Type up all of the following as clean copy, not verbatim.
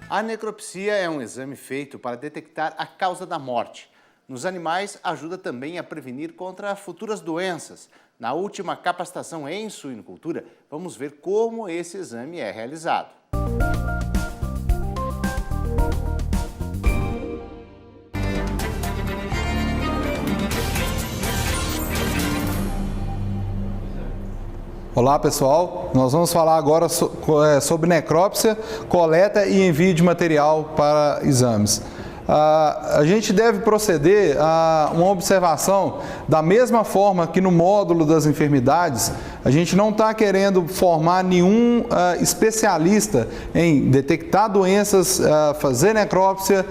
A necropsia é um exame feito para detectar a causa da morte. Nos animais, ajuda também a prevenir contra futuras doenças. Na última capacitação em suinocultura, vamos ver como esse exame é realizado. Olá pessoal, nós vamos falar agora sobre necrópsia, coleta e envio de material para exames. A gente deve proceder a uma observação da mesma forma que no módulo das enfermidades. A gente não está querendo formar nenhum especialista em detectar doenças, fazer necrópsia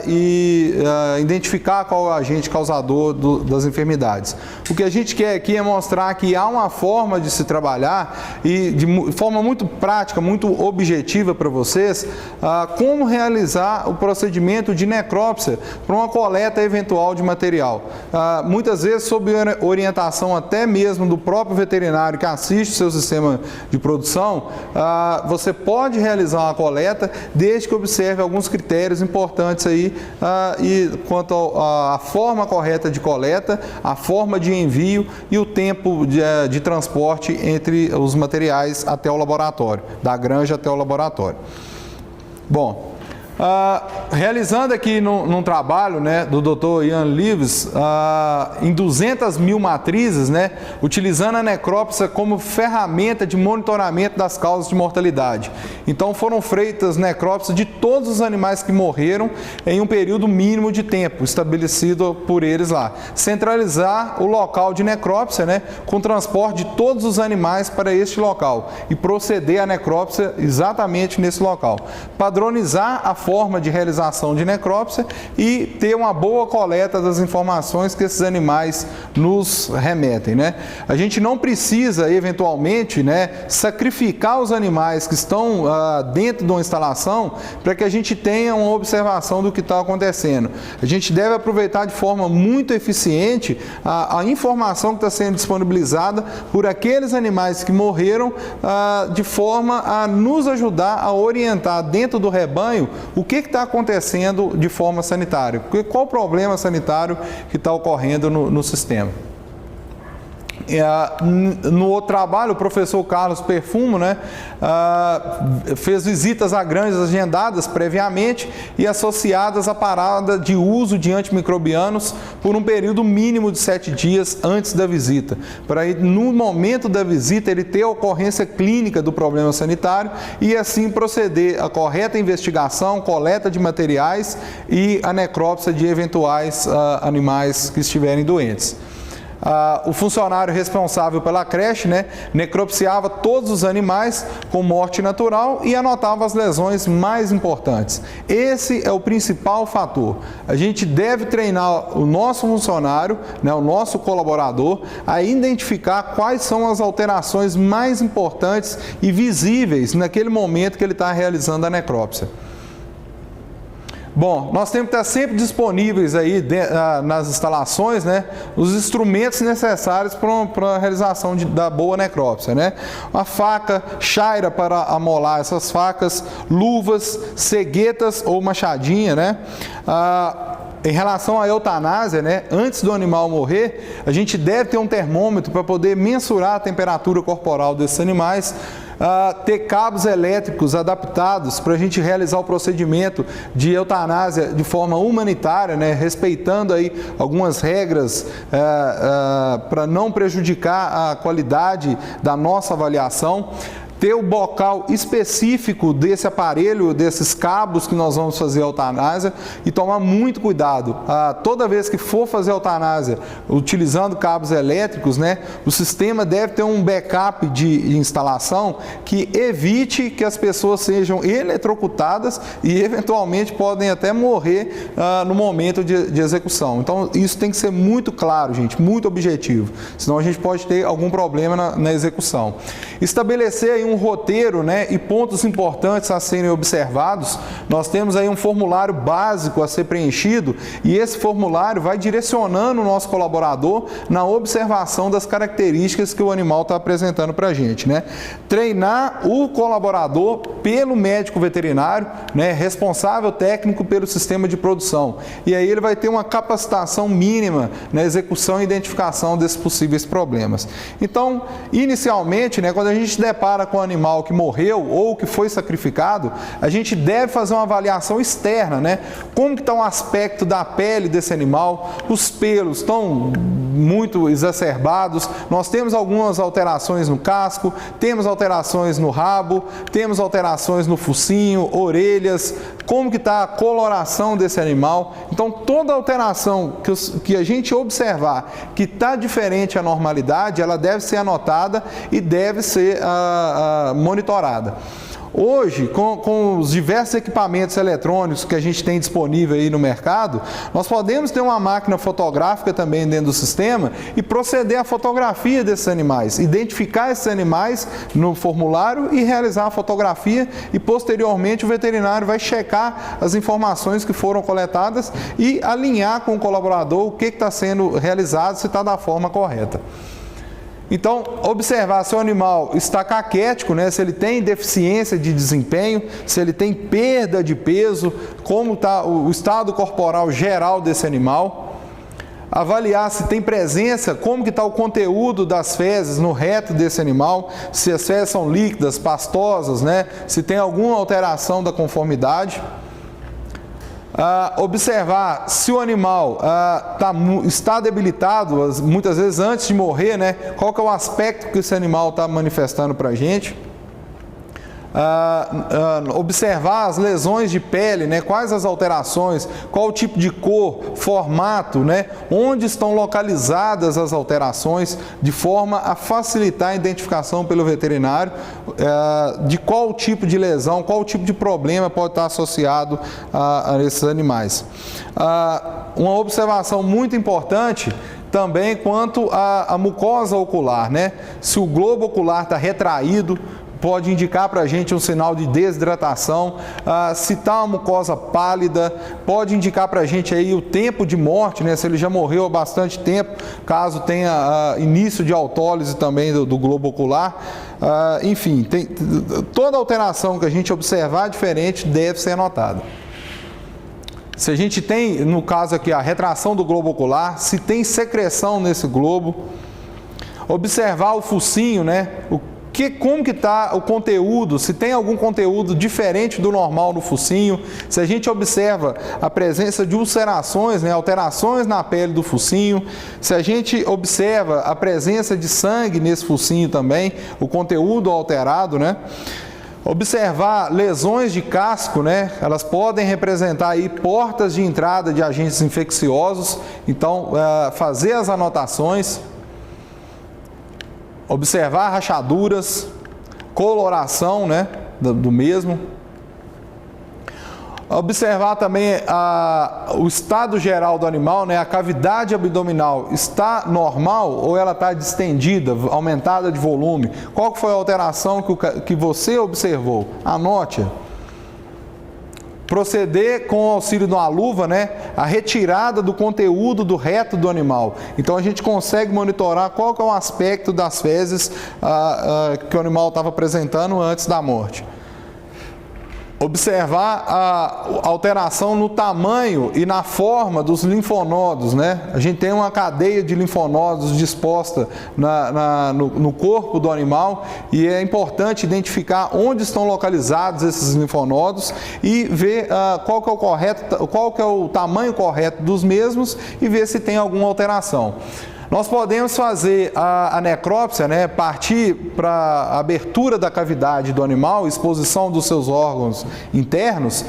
e identificar qual é o agente causador das enfermidades. O que a gente quer aqui é mostrar que há uma forma de se trabalhar e de forma muito prática, muito objetiva para vocês, como realizar o procedimento de necrópsia para uma coleta eventual de material. Muitas vezes sob orientação até mesmo do próprio veterinário que assiste o seu sistema de produção, você pode realizar uma coleta desde que observe alguns critérios importantes aí e quanto à forma correta de coleta, a forma de envio e o tempo de transporte entre os materiais até o laboratório, da granja até o laboratório. Bom, realizando aqui num trabalho, né, do Dr. Ian Lewis, em 200 mil matrizes, né, utilizando a necrópsia como ferramenta de monitoramento das causas de mortalidade. Então foram feitas necrópsias de todos os animais que morreram em um período mínimo de tempo estabelecido por eles lá. Centralizar o local de necrópsia, né, com transporte de todos os animais para este local e proceder à necrópsia exatamente nesse local. Padronizar a forma de realização de necrópsia e ter uma boa coleta das informações que esses animais nos remetem, né? A gente não precisa, eventualmente, né, sacrificar os animais que estão dentro de uma instalação para que a gente tenha uma observação do que está acontecendo. A gente deve aproveitar de forma muito eficiente a informação que está sendo disponibilizada por aqueles animais que morreram, de forma a nos ajudar a orientar dentro do rebanho o que está acontecendo de forma sanitária, qual o problema sanitário que está ocorrendo no sistema. No outro trabalho, o professor Carlos Perfumo, né, fez visitas a granjas agendadas previamente e associadas à parada de uso de antimicrobianos por um período mínimo de 7 dias antes da visita, para no momento da visita ele ter a ocorrência clínica do problema sanitário e assim proceder à correta investigação, coleta de materiais e a necrópsia de eventuais animais que estiverem doentes. O funcionário responsável pela creche, né, necropsiava todos os animais com morte natural e anotava as lesões mais importantes. Esse é o principal fator. A gente deve treinar o nosso funcionário, né, o nosso colaborador, a identificar quais são as alterações mais importantes e visíveis naquele momento que ele está realizando a necrópsia. Bom, nós temos que estar sempre disponíveis aí nas instalações, né, os instrumentos necessários para a realização da boa necrópsia, né? Uma faca, chaira para amolar essas facas, luvas, ceguetas ou machadinha, né? Em relação à eutanásia, né, antes do animal morrer, a gente deve ter um termômetro para poder mensurar a temperatura corporal desses animais, ter cabos elétricos adaptados para a gente realizar o procedimento de eutanásia de forma humanitária, né, respeitando aí algumas regras para não prejudicar a qualidade da nossa avaliação. Ter o bocal específico desse aparelho, desses cabos que nós vamos fazer a eutanásia e tomar muito cuidado. Toda vez que for fazer a eutanásia utilizando cabos elétricos, né, o sistema deve ter um backup de instalação que evite que as pessoas sejam eletrocutadas e eventualmente podem até morrer no momento de execução. Então isso tem que ser muito claro, gente, muito objetivo, senão a gente pode ter algum problema na execução. Estabelecer aí um roteiro, né, e pontos importantes a serem observados. Nós temos aí um formulário básico a ser preenchido e esse formulário vai direcionando o nosso colaborador na observação das características que o animal está apresentando para a gente, né? Treinar o colaborador pelo médico veterinário, né, responsável técnico pelo sistema de produção. E aí ele vai ter uma capacitação mínima na execução e identificação desses possíveis problemas. Então, inicialmente, né, quando a gente depara com um animal que morreu ou que foi sacrificado, a gente deve fazer uma avaliação externa, né? Como que está o aspecto da pele desse animal, os pelos estão muito exacerbados, nós temos algumas alterações no casco, temos alterações no rabo, temos alterações no focinho, orelhas, como que está a coloração desse animal. Então, toda alteração que a gente observar que está diferente à normalidade, ela deve ser anotada e deve ser monitorada. Hoje, com os diversos equipamentos eletrônicos que a gente tem disponível aí no mercado, nós podemos ter uma máquina fotográfica também dentro do sistema e proceder à fotografia desses animais, identificar esses animais no formulário e realizar a fotografia e posteriormente o veterinário vai checar as informações que foram coletadas e alinhar com o colaborador o que está sendo realizado, se está da forma correta. Então, observar se o animal está caquético, né? Se ele tem deficiência de desempenho, se ele tem perda de peso, como está o estado corporal geral desse animal. Avaliar se tem presença, como que está o conteúdo das fezes no reto desse animal, se as fezes são líquidas, pastosas, né? Se tem alguma alteração da conformidade. Observar se o animal está debilitado, muitas vezes antes de morrer, né? Qual que é o aspecto que esse animal está manifestando para a gente. Observar as lesões de pele, né? Quais as alterações, qual o tipo de cor, formato, né? Onde estão localizadas as alterações, de forma a facilitar a identificação pelo veterinário de qual tipo de lesão, qual tipo de problema pode estar associado a esses animais. Uma observação muito importante também quanto à mucosa ocular, né? Se o globo ocular está retraído, pode indicar para a gente um sinal de desidratação. Se está uma mucosa pálida, pode indicar para a gente aí o tempo de morte, né? Se ele já morreu há bastante tempo, caso tenha início de autólise também do globo ocular. Enfim, toda alteração que a gente observar diferente deve ser anotada. Se a gente tem, no caso aqui, a retração do globo ocular, se tem secreção nesse globo, observar o focinho, né? Como que está o conteúdo, se tem algum conteúdo diferente do normal no focinho, se a gente observa a presença de ulcerações, né, alterações na pele do focinho, se a gente observa a presença de sangue nesse focinho também, o conteúdo alterado, né? Observar lesões de casco, né? Elas podem representar aí portas de entrada de agentes infecciosos, então fazer as anotações. Observar rachaduras, coloração, né, do mesmo. Observar também o estado geral do animal, né, a cavidade abdominal está normal ou ela está distendida, aumentada de volume. Qual foi a alteração que você observou? Anote. Proceder com o auxílio de uma luva, né, a retirada do conteúdo do reto do animal. Então a gente consegue monitorar qual que é o aspecto das fezes que o animal estava apresentando antes da morte. Observar a alteração no tamanho e na forma dos linfonodos, né? A gente tem uma cadeia de linfonodos disposta no corpo do animal e é importante identificar onde estão localizados esses linfonodos e ver qual que é o tamanho correto dos mesmos e ver se tem alguma alteração. Nós podemos fazer a necrópsia, né, partir para a abertura da cavidade do animal, exposição dos seus órgãos internos,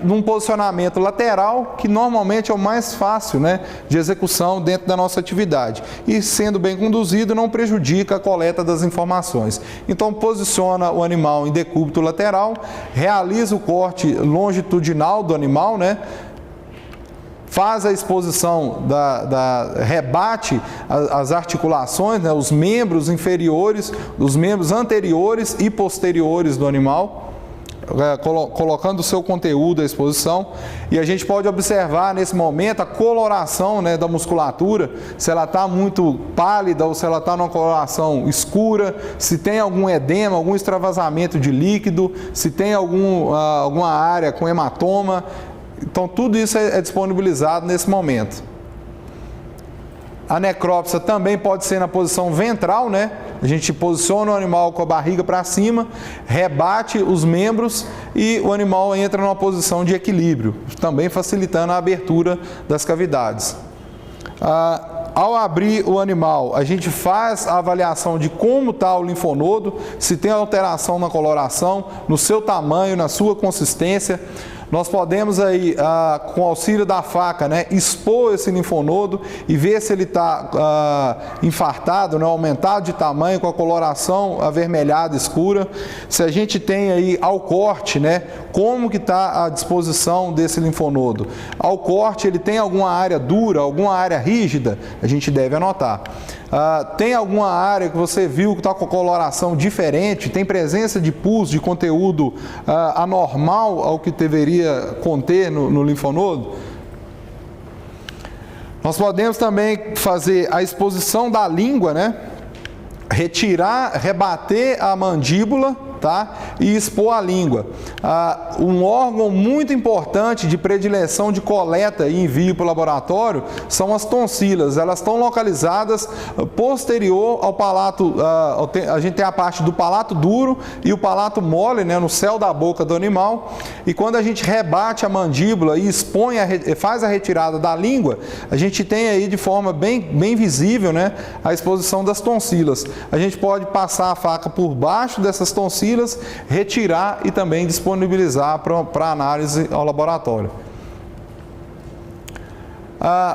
num posicionamento lateral, que normalmente é o mais fácil, né, de execução dentro da nossa atividade. E sendo bem conduzido, não prejudica a coleta das informações. Então, posiciona o animal em decúbito lateral, realiza o corte longitudinal do animal, né, faz a exposição, rebate as articulações, né, os membros inferiores, os membros anteriores e posteriores do animal, colocando o seu conteúdo à exposição, e a gente pode observar nesse momento a coloração, né, da musculatura, se ela está muito pálida ou se ela está numa coloração escura, se tem algum edema, algum extravasamento de líquido, se tem alguma área com hematoma. Então tudo isso é disponibilizado nesse momento. A necrópsia também pode ser na posição ventral, né? A gente posiciona o animal com a barriga para cima, rebate os membros e o animal entra numa posição de equilíbrio, também facilitando a abertura das cavidades. Ao abrir o animal, a gente faz a avaliação de como está o linfonodo, se tem alteração na coloração, no seu tamanho, na sua consistência. Nós podemos aí, com o auxílio da faca, né, expor esse linfonodo e ver se ele está infartado, né, aumentado de tamanho, com a coloração avermelhada escura. Se a gente tem aí ao corte, né, como que está a disposição desse linfonodo. Ao corte ele tem alguma área dura, alguma área rígida, a gente deve anotar. Tem alguma área que você viu que está com coloração diferente, tem presença de pus, de conteúdo anormal ao que deveria conter no linfonodo? Nós podemos também fazer a exposição da língua, né? Rebater a mandíbula, tá? E expor a língua. Um órgão muito importante de predileção de coleta e envio para o laboratório são as tonsilas. Elas estão localizadas posterior ao palato. A gente tem a parte do palato duro e o palato mole, né, no céu da boca do animal. E quando a gente rebate a mandíbula e expõe, faz a retirada da língua, a gente tem aí de forma bem visível, né, a exposição das tonsilas. A gente pode passar a faca por baixo dessas tonsilas, retirar e também disponibilizar para análise ao laboratório.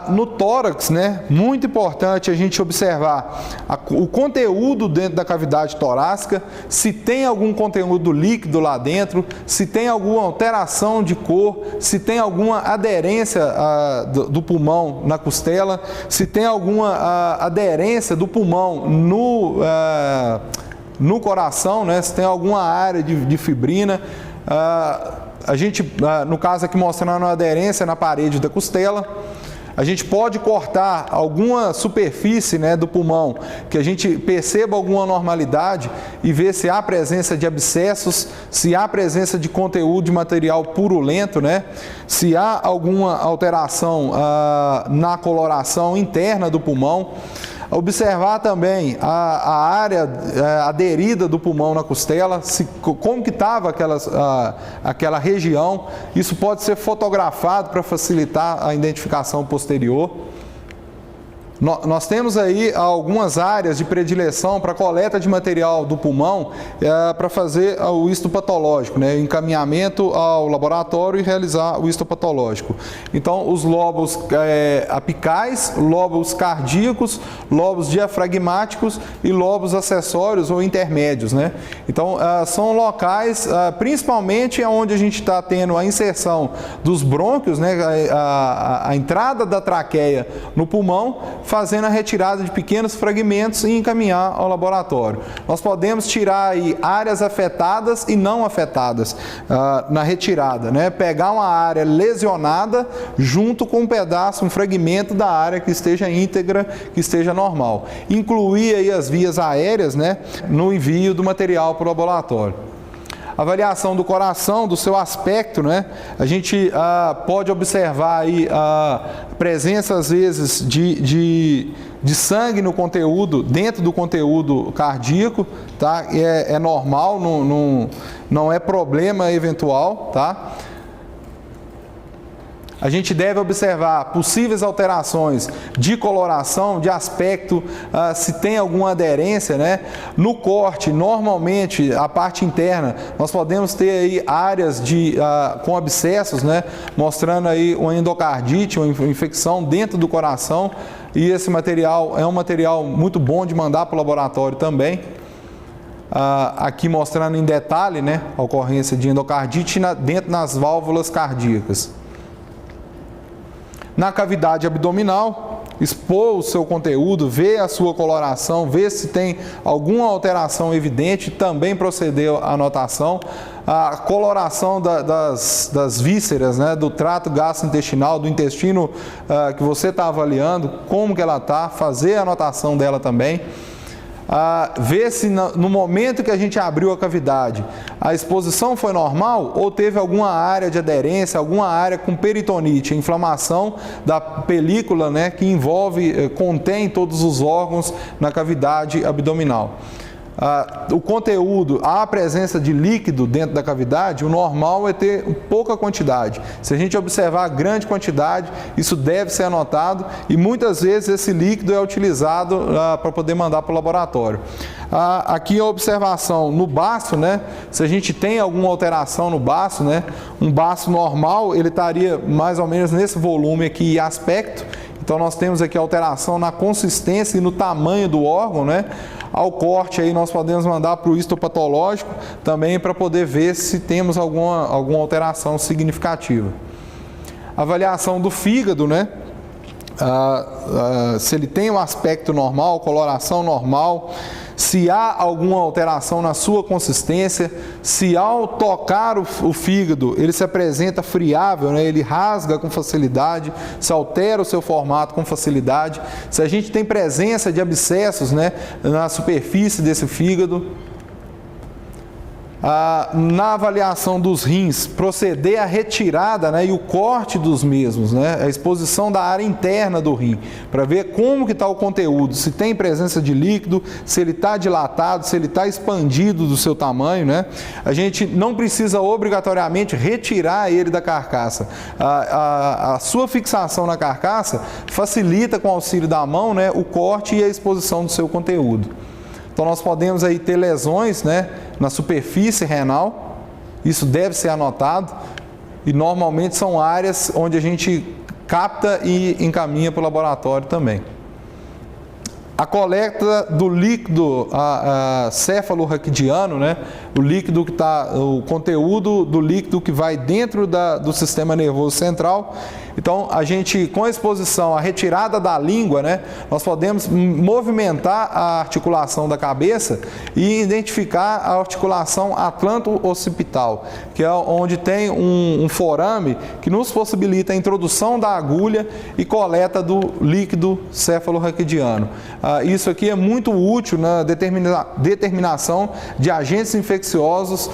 No tórax, né, muito importante a gente observar o conteúdo dentro da cavidade torácica, se tem algum conteúdo líquido lá dentro, se tem alguma alteração de cor, se tem alguma aderência do pulmão na costela, se tem alguma aderência do pulmão no coração, né, se tem alguma área de fibrina. A gente, no caso aqui mostrando a aderência na parede da costela, a gente pode cortar alguma superfície, né, do pulmão, que a gente perceba alguma anormalidade e ver se há presença de abscessos, se há presença de conteúdo de material purulento, né, se há alguma alteração na coloração interna do pulmão. Observar também a área aderida do pulmão na costela, como que estava aquela região. Isso pode ser fotografado para facilitar a identificação posterior. Nós temos aí algumas áreas de predileção para coleta de material do pulmão para fazer o histopatológico, né? Encaminhamento ao laboratório e realizar o histopatológico. Então, os lobos apicais, lobos cardíacos, lobos diafragmáticos e lobos acessórios ou intermédios, né? Então, são locais, principalmente onde a gente está tendo a inserção dos brônquios, né? A entrada da traqueia no pulmão, fazendo a retirada de pequenos fragmentos e encaminhar ao laboratório. Nós podemos tirar aí áreas afetadas e não afetadas na retirada, né? Pegar uma área lesionada junto com um pedaço, um fragmento da área que esteja íntegra, que esteja normal. Incluir aí as vias aéreas, né, no envio do material para o laboratório. Avaliação do coração, do seu aspecto, né? A gente pode observar aí a presença, às vezes, de sangue no conteúdo, dentro do conteúdo cardíaco, tá? É normal, não é problema eventual, tá? A gente deve observar possíveis alterações de coloração, de aspecto, se tem alguma aderência, né? No corte, normalmente, a parte interna, nós podemos ter aí áreas com abscessos, né? Mostrando aí uma endocardite, uma infecção dentro do coração, e esse material é um material muito bom de mandar para o laboratório também. Aqui mostrando em detalhe, né, a ocorrência de endocardite dentro das válvulas cardíacas. Na cavidade abdominal, expor o seu conteúdo, ver a sua coloração, ver se tem alguma alteração evidente, também proceder à anotação. A coloração das vísceras, né, do trato gastrointestinal, do intestino que você está avaliando, como que ela está, fazer a anotação dela também. Ver se no momento que a gente abriu a cavidade, a exposição foi normal ou teve alguma área de aderência, alguma área com peritonite, inflamação da película, né, que contém todos os órgãos na cavidade abdominal. O conteúdo, a presença de líquido dentro da cavidade, o normal é ter pouca quantidade. Se a gente observar grande quantidade, isso deve ser anotado e muitas vezes esse líquido é utilizado para poder mandar para o laboratório. Aqui a observação no baço, né? Se a gente tem alguma alteração no baço, né? Um baço normal, ele estaria mais ou menos nesse volume aqui e aspecto. Então nós temos aqui alteração na consistência e no tamanho do órgão, né? Ao corte aí nós podemos mandar para o histopatológico também para poder ver se temos alguma alteração significativa. Avaliação do fígado, né? Se ele tem um aspecto normal, coloração normal, se há alguma alteração na sua consistência, se ao tocar o fígado ele se apresenta friável, né? Ele rasga com facilidade, se altera o seu formato com facilidade, se a gente tem presença de abscessos, né, na superfície desse fígado. Na avaliação dos rins, proceder à retirada, né, e o corte dos mesmos, né, a exposição da área interna do rim, para ver como que está o conteúdo, se tem presença de líquido, se ele está dilatado, se ele está expandido do seu tamanho, né. A gente não precisa obrigatoriamente retirar ele da carcaça. A sua fixação na carcaça facilita com o auxílio da mão, né, o corte e a exposição do seu conteúdo. Então nós podemos aí ter lesões, né, na superfície renal, isso deve ser anotado e normalmente são áreas onde a gente capta e encaminha para o laboratório também. A coleta do líquido cefalorraquidiano, né, o conteúdo do líquido que vai dentro do sistema nervoso central. Então, a gente, com a exposição, a retirada da língua, né, nós podemos movimentar a articulação da cabeça e identificar a articulação atlanto-occipital, que é onde tem um forame que nos possibilita a introdução da agulha e coleta do líquido cefalorraquidiano. Isso aqui é muito útil na determinação de agentes infecciosos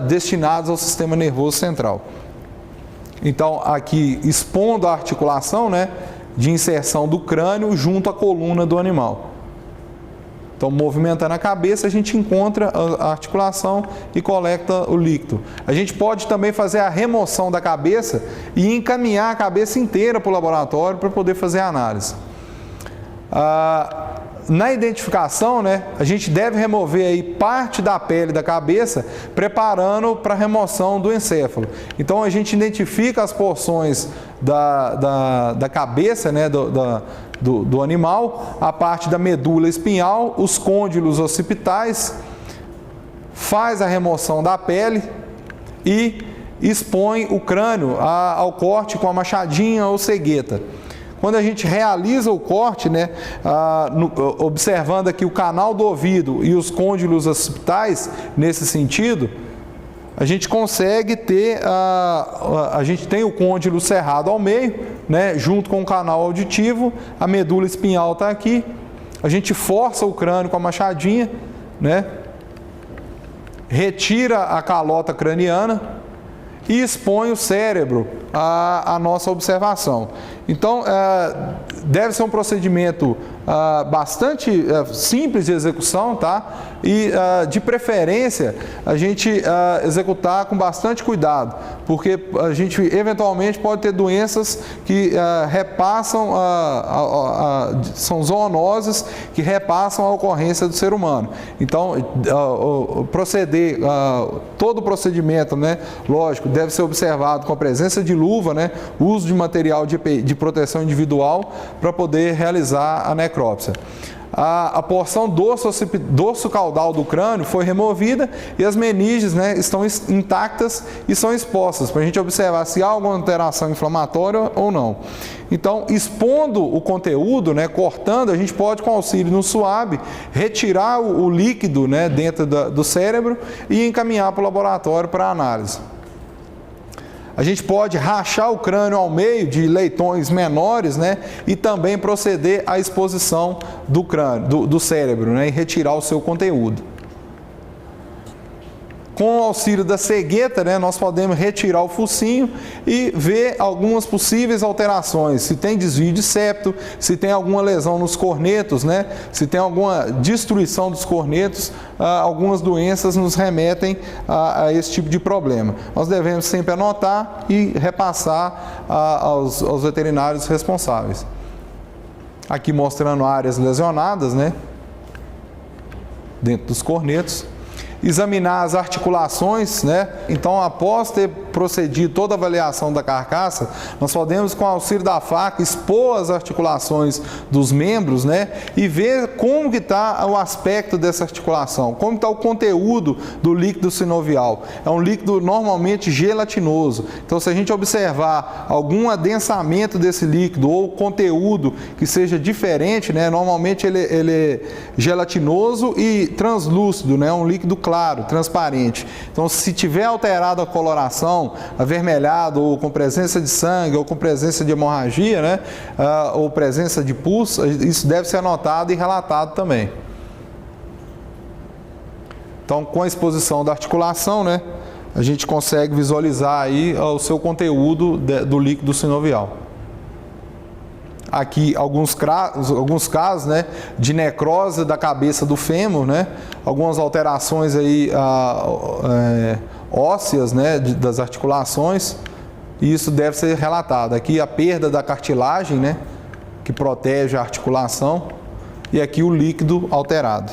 destinados ao sistema nervoso central. Então, aqui expondo a articulação, né, de inserção do crânio junto à coluna do animal. Então, movimentando a cabeça, a gente encontra a articulação e coleta o líquido. A gente pode também fazer a remoção da cabeça e encaminhar a cabeça inteira para o laboratório para poder fazer a análise. Na identificação, né, a gente deve remover aí parte da pele da cabeça, preparando para a remoção do encéfalo. Então, a gente identifica as porções da cabeça, né, do animal, a parte da medula espinhal, os côndilos occipitais, faz a remoção da pele e expõe o crânio ao corte com a machadinha ou cegueta. Quando a gente realiza o corte, né, observando aqui o canal do ouvido e os côndilos occipitais, nesse sentido, a gente consegue ter, a gente tem o côndilo cerrado ao meio, né, junto com o canal auditivo, a medula espinhal está aqui, a gente força o crânio com a machadinha, né, retira a calota craniana e expõe o cérebro à nossa observação. Então, deve ser um procedimento bastante simples de execução, tá? E, de preferência, a gente executar com bastante cuidado, porque a gente eventualmente pode ter doenças que repassam, são zoonoses que repassam a ocorrência do ser humano. Então, todo o procedimento, né, lógico, deve ser observado com a presença de luva, né, uso de material de proteção individual para poder realizar a necrópsia. a porção dorso-caudal do crânio foi removida e as meninges, né, estão intactas e são expostas, para a gente observar se há alguma alteração inflamatória ou não. Então, expondo o conteúdo, né, cortando, a gente pode, com auxílio no suave, retirar o líquido, né, dentro do cérebro e encaminhar para o laboratório para análise. A gente pode rachar o crânio ao meio de leitões menores, né, e também proceder à exposição do crânio, do cérebro, né, e retirar o seu conteúdo. Com o auxílio da cegueta, né, nós podemos retirar o focinho e ver algumas possíveis alterações. Se tem desvio de septo, se tem alguma lesão nos cornetos, né, se tem alguma destruição dos cornetos, algumas doenças nos remetem a esse tipo de problema. Nós devemos sempre anotar e repassar aos veterinários responsáveis. Aqui mostrando áreas lesionadas, né, dentro dos cornetos. Examinar as articulações, né? Então, após ter procedido toda a avaliação da carcaça, nós podemos, com o auxílio da faca, expor as articulações dos membros, né? E ver como que está o aspecto dessa articulação, como está o conteúdo do líquido sinovial. É um líquido normalmente gelatinoso. Então, se a gente observar algum adensamento desse líquido ou conteúdo que seja diferente, né? Normalmente ele é gelatinoso e translúcido, né? Um líquido claro, transparente. Então, se tiver alterado a coloração, avermelhado, ou com presença de sangue, ou com presença de hemorragia, né, ou presença de pus, isso deve ser anotado e relatado também. Então, com a exposição da articulação, né, a gente consegue visualizar aí o seu conteúdo do líquido sinovial. Aqui alguns casos, né, de necrose da cabeça do fêmur, né, algumas alterações aí ósseas, né, das articulações, e isso deve ser relatado. Aqui a perda da cartilagem, né, que protege a articulação, e aqui o líquido alterado.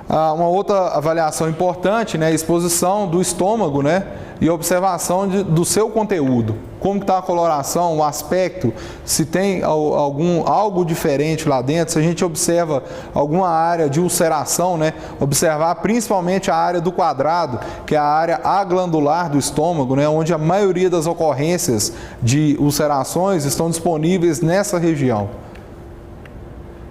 Uma outra avaliação importante, né, a exposição do estômago, né, e observação do seu conteúdo. Como está a coloração, o aspecto, se tem algo diferente lá dentro, se a gente observa alguma área de ulceração, né, observar principalmente a área do quadrado, que é a área aglandular do estômago, né, onde a maioria das ocorrências de ulcerações estão disponíveis nessa região.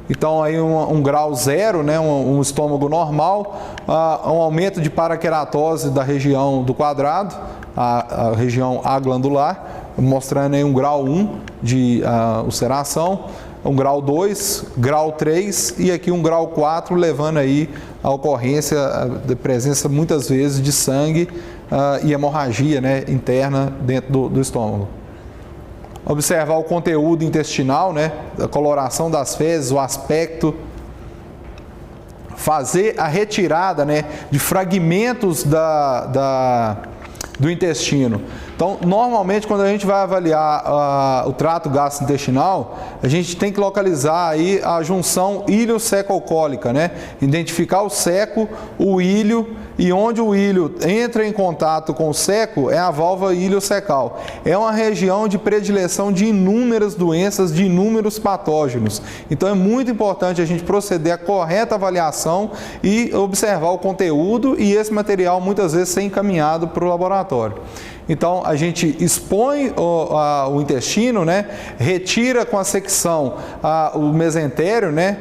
Então, aí um grau 0, né, um estômago normal, um aumento de paraqueratose da região do quadrado, a região aglandular, mostrando aí um grau 1 de ulceração, um grau 2, grau 3 e aqui um grau 4, levando aí a ocorrência de presença muitas vezes de sangue e hemorragia, né, interna dentro do estômago. Observar o conteúdo intestinal, né, a coloração das fezes, o aspecto. Fazer a retirada, né, de fragmentos do intestino. Então, normalmente, quando a gente vai avaliar o trato gastrointestinal, a gente tem que localizar aí a junção ilio-seco-alcoólica, né? Identificar o seco, o ilho, e onde o ilho entra em contato com o seco é a válvula iliocecal. É uma região de predileção de inúmeras doenças, de inúmeros patógenos. Então, é muito importante a gente proceder à correta avaliação e observar o conteúdo e esse material muitas vezes ser encaminhado para o laboratório. Então, a gente expõe o intestino, né, retira com a secção o mesentério, né,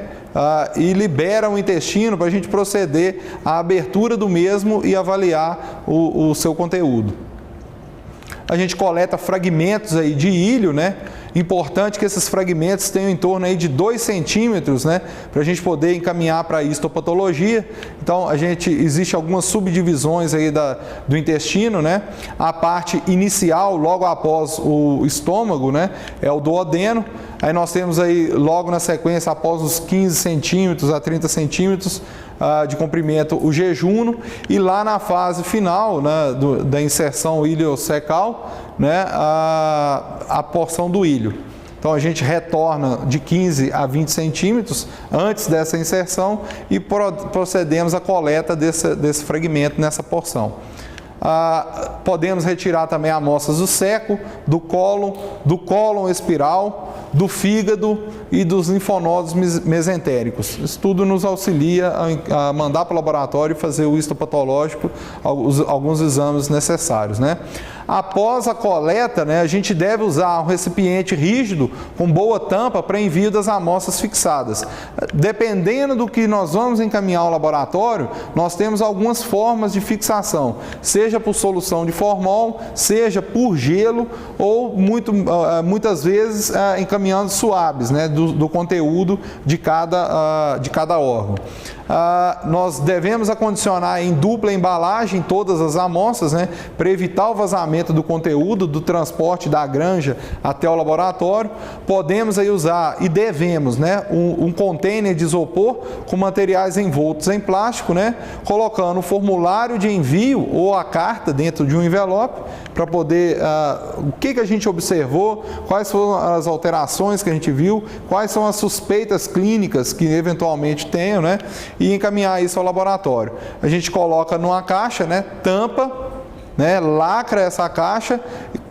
e libera o intestino para a gente proceder à abertura do mesmo e avaliar o seu conteúdo. A gente coleta fragmentos aí de ilho, né? Importante que esses fragmentos tenham em torno aí de 2 centímetros, né? Para a gente poder encaminhar para a histopatologia. Então, existe algumas subdivisões aí do intestino, né? A parte inicial, logo após o estômago, né? É o duodeno. Aí nós temos aí, logo na sequência, após os 15 centímetros a 30 centímetros de comprimento, o jejuno, e lá na fase final, né, da inserção iliocecal, né, a porção do ilho. Então a gente retorna de 15 a 20 centímetros antes dessa inserção e procedemos à coleta desse fragmento nessa porção. Podemos retirar também amostras do seco, do cólon espiral, do fígado e dos linfonodos mesentéricos. Isso tudo nos auxilia a mandar para o laboratório e fazer o histopatológico, alguns exames necessários, né? Após a coleta, né, a gente deve usar um recipiente rígido com boa tampa para envio das amostras fixadas. Dependendo do que nós vamos encaminhar ao laboratório, nós temos algumas formas de fixação, seja por solução de formol, seja por gelo ou muitas vezes encaminhando suaves, né, do conteúdo de cada órgão. Nós devemos acondicionar em dupla embalagem todas as amostras, né, para evitar o vazamento do conteúdo do transporte da granja até o laboratório. Podemos aí usar e devemos, né, um container de isopor com materiais envoltos em plástico, né, colocando o formulário de envio ou a carta dentro de um envelope para poder o que a gente observou, quais foram as alterações que a gente viu, quais são as suspeitas clínicas que eventualmente tenham, né, e encaminhar isso ao laboratório. A gente coloca numa caixa, né, tampa, né, lacra essa caixa,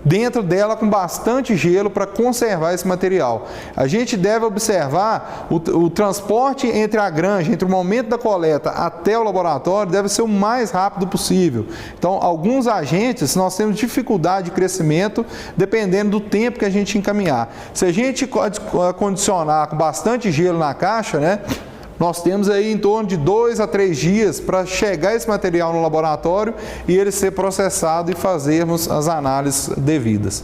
dentro dela com bastante gelo para conservar esse material. A gente deve observar o transporte entre a granja, entre o momento da coleta até o laboratório, deve ser o mais rápido possível. Então, alguns agentes nós temos dificuldade de crescimento dependendo do tempo que a gente encaminhar. Se a gente condicionar com bastante gelo na caixa, né, nós temos aí em torno de 2 a 3 dias para chegar esse material no laboratório e ele ser processado e fazermos as análises devidas.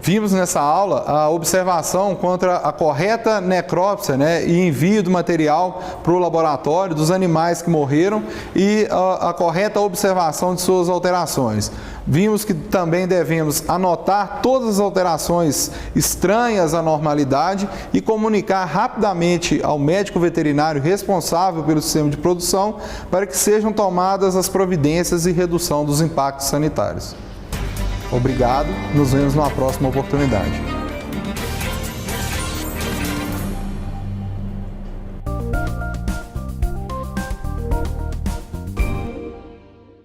Vimos nessa aula a observação contra a correta necrópsia, né, e envio do material para o laboratório dos animais que morreram e a correta observação de suas alterações. Vimos que também devemos anotar todas as alterações estranhas à normalidade e comunicar rapidamente ao médico veterinário responsável pelo sistema de produção para que sejam tomadas as providências e redução dos impactos sanitários. Obrigado, nos vemos numa próxima oportunidade.